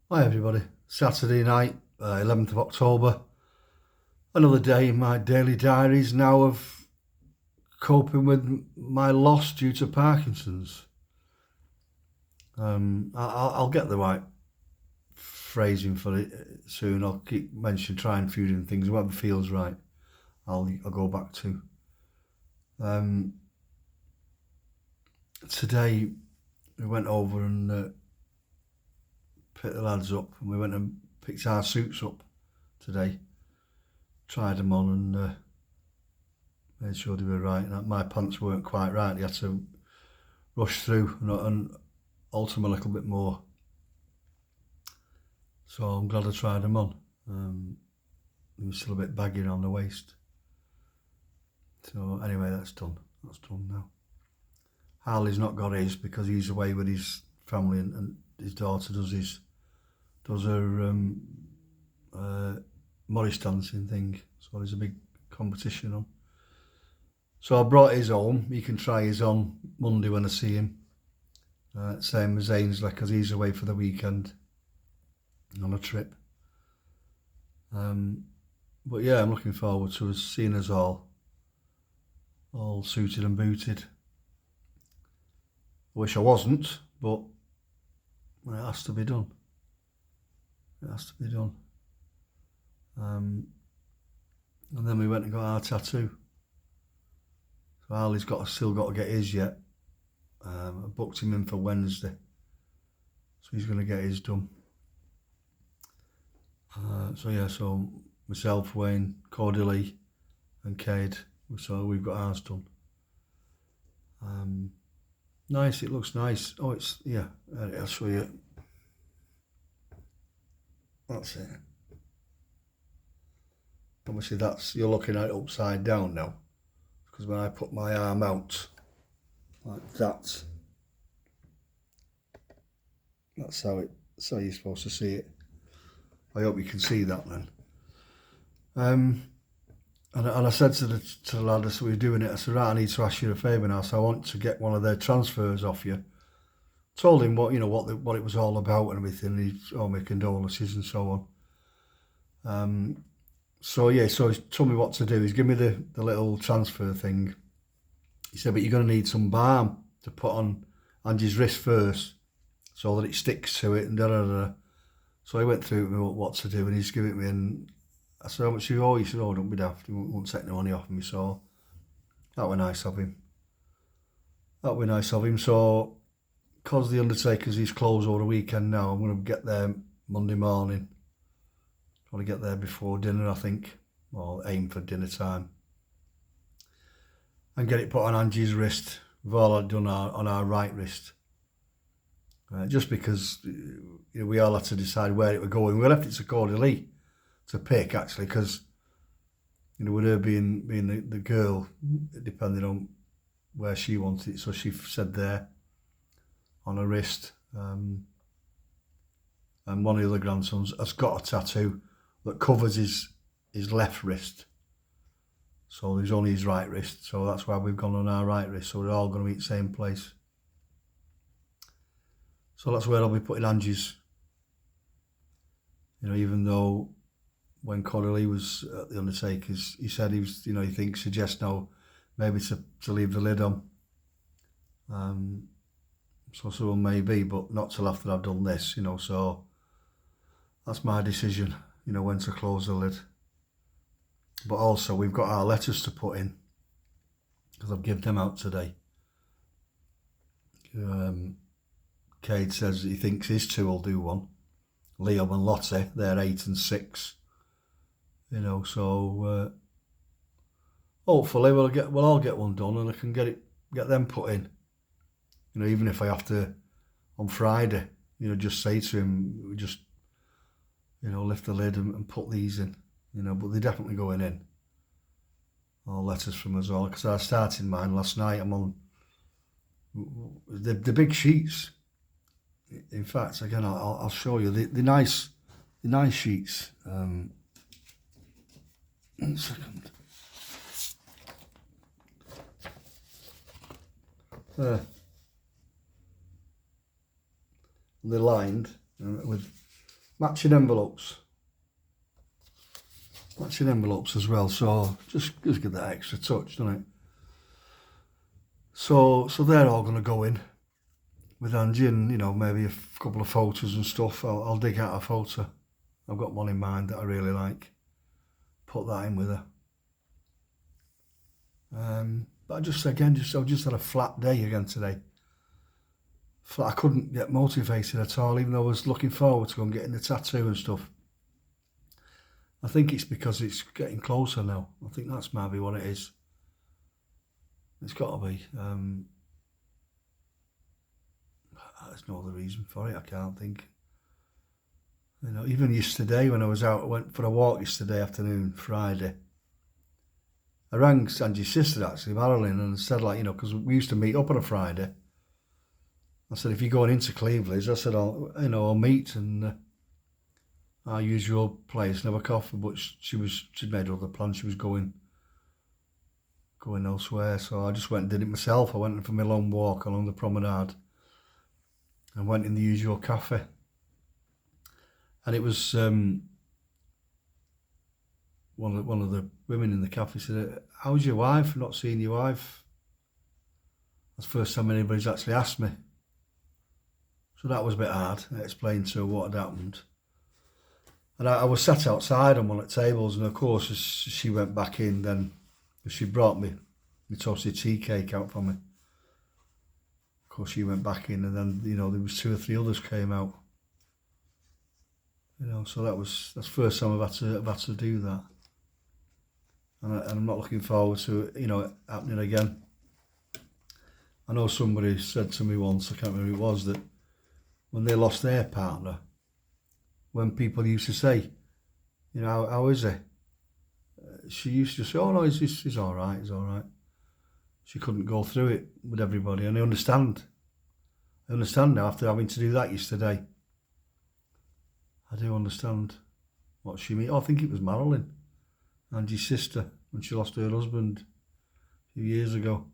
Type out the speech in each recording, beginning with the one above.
Hi everybody, Saturday night, 11th of October. Another day in my daily diaries now of coping with my loss due to Parkinson's. I'll get the right phrasing for it soon. I'll keep mentioning trying food and things, whatever feels right, I'll go back to. Today we went over and picked the lads up, and we went and picked our suits up today. Tried them on and made sure they were right. My pants weren't quite right. They had to rush through and alter them a little bit more. So I'm glad I tried them on. They were still a bit baggy on the waist. So anyway, that's done. That's done now. Harley's not got his because he's away with his family, and his daughter does her Morris dancing thing. So there's a big competition on. So I brought his home. He can try his on Monday when I see him. Same as Ainsley, because he's away for the weekend on a trip. But yeah, I'm looking forward to seeing us all suited and booted. I wish I wasn't, but it has to be done. It has to be done. And then we went and got our tattoo. So Harley's still got to get his yet. I booked him in for Wednesday, so he's going to get his done. So myself, Wayne, Cordelie and Cade, so we've got ours done. Nice, it looks nice. Oh, I'll show you. That's it. Obviously you're looking at it upside down now, because when I put my arm out like that, that's how you're supposed to see it. I hope you can see that then. And I said to the lad as we were doing it, I said, right, I need to ask you a favour now. So I want to get one of their transfers off you. Told him what it was all about and everything. And he my condolences and so on. So he told me what to do. He's given me the little transfer thing. He said, but you're going to need some balm to put on Angie's wrist first, so that it sticks to it and da da da. So I went through what to do, and he's given it me, and I said, how much you owe? He said, oh, don't be daft, he won't take no money off me. So that were nice of him. So, because the Undertaker's is closed over the weekend now, I'm going to get there Monday morning. Probably get there before dinner, I think, or aim for dinner time, and get it put on Angie's wrist. We've all done on our right wrist. Just because we all had to decide where it was going. We left it to Cordelie to pick, actually, because with her being the girl, depending on where she wanted it, so she said there on her wrist. And one of the other grandsons has got a tattoo that covers his left wrist, so there's only his right wrist, so that's why we've gone on our right wrist, so we're all going to meet the same place. So that's where I'll be putting Angie's. Even though when Cordelie was at the Undertaker's, he said he suggests now maybe to leave the lid on. So maybe, but not till after I've done this, so that's my decision, when to close the lid. But also we've got our letters to put in, because I've given them out today. Cade says he thinks his two will do one. Liam and Lottie, they're 8 and 6. So hopefully we'll all get one done, and I can get them put in. Even if I have to on Friday, just say to him, just lift the lid and put these in. But they're definitely going in. All letters from us all, because I started mine last night. I'm on the big sheets. In fact, again, I'll show you the nice sheets. 1 second. They're lined with matching envelopes. Matching envelopes as well, so just get that extra touch, doesn't it? So they're all going to go in with Angie, and you know, maybe a couple of photos and stuff. I'll dig out a photo. I've got one in mind that I really like. Put that in with her. But I just had a flat day again today. I couldn't get motivated at all, even though I was looking forward to go and getting the tattoo and stuff. I think it's because it's getting closer now. I think that's maybe what it is. It's got to be. There's no other reason for it, I can't think. You know, even yesterday when I was out, I went for a walk yesterday afternoon, Friday. I rang Angie's sister actually, Marilyn, and said, like, you know, because we used to meet up on a Friday. I said, if you're going into Cleveland's, I said, I'll meet and our usual place and have a coffee. But she'd made other plans. She was going elsewhere, so I just went and did it myself. I went for my long walk along the promenade and went in the usual cafe. And it was one of the women in the cafe said, "How's your wife? Not seeing your wife." That's the first time anybody's actually asked me. So that was a bit hard. I explained to her what had happened. And I was sat outside on one of the tables, and of course, as she went back in, then she brought me my toasted tea cake out for me. Of course, she went back in, and then, you know, there was 2 or 3 others came out. You know, so that's the first time I've had to do that. And I'm not looking forward to it, you know, happening again. I know somebody said to me once, I can't remember who it was, that when they lost their partner, when people used to say, you know, how is he? She used to say, oh no, he's all right, he's all right. She couldn't go through it with everybody, and I understand. I understand now after having to do that yesterday. I do understand what she means. Oh, I think it was Marilyn, Angie's sister, when she lost her husband a few years ago.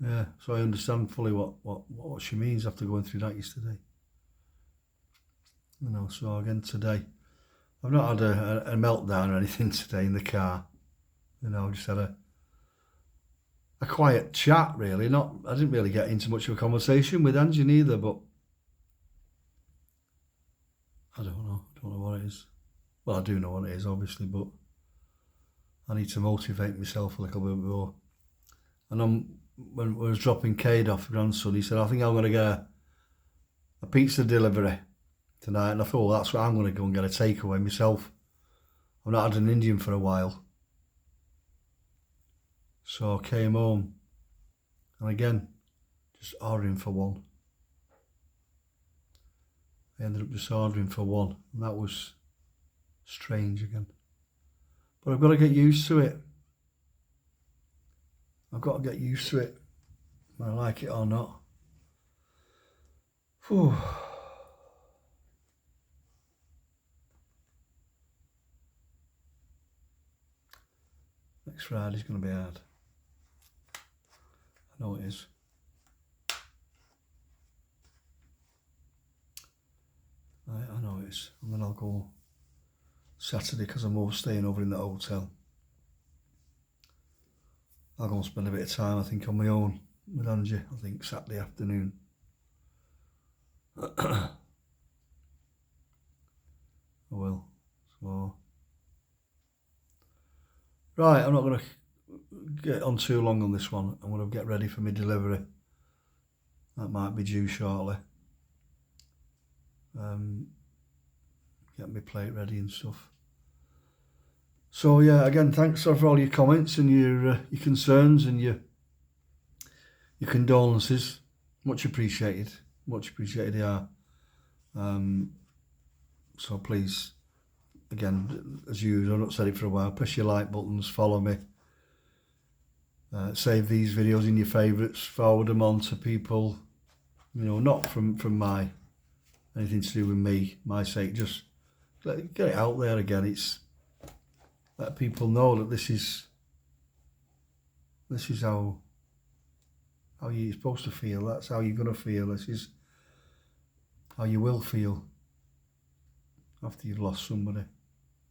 Yeah, so I understand fully what she means after going through that yesterday. You know, so again today, I've not had a meltdown or anything today in the car. You know, just had a quiet chat really. I didn't really get into much of a conversation with Angie either, but I don't know what it is. Well, I do know what it is, obviously, but I need to motivate myself a little bit more. And when I was dropping Cade off, grandson, he said, I think I'm going to get a pizza delivery tonight. And I thought, well, that's what I'm going to go and get a takeaway myself. I've not had an Indian for a while. So I came home, and again, just ordering for one. I ended up just ordering for one, and that was strange again. But I've got to get used to it. I've got to get used to it, whether I like it or not. Whew. Next Friday's going to be hard. I know it is. I know it is. And then I'll go Saturday, because I'm staying over in the hotel. I'll go and spend a bit of time, I think, on my own with Angie, I think Saturday afternoon. I will. So, right, I'm not going to get on too long on this one. I'm going to get ready for my delivery. That might be due shortly. Get my plate ready and stuff. So yeah, again, thanks for all your comments and your concerns and your condolences. Much appreciated. Much appreciated, they are. So please, again, as usual, I've not said it for a while, press your like buttons, follow me. Save these videos in your favourites, forward them on to people, you know, not from my, anything to do with me, my sake, just get it out there again. It's, let people know that this is how you're supposed to feel. That's how you're going to feel. This is how you will feel. after you've lost somebody,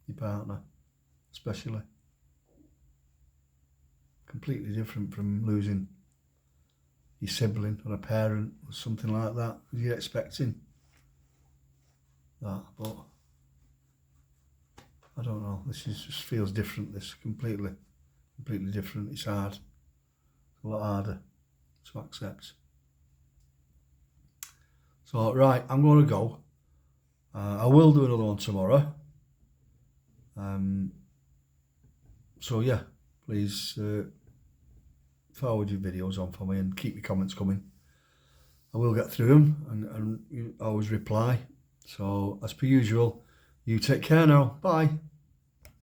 your partner especially. Completely different from losing your sibling or a parent or something like that. You're expecting that, but I don't know. This just feels different. This completely different. It's hard. It's a lot harder to accept. So right, I'm going to go. I will do another one tomorrow. So yeah, please forward your videos on for me and keep your comments coming. I will get through them and you always reply. So as per usual, you take care now. Bye.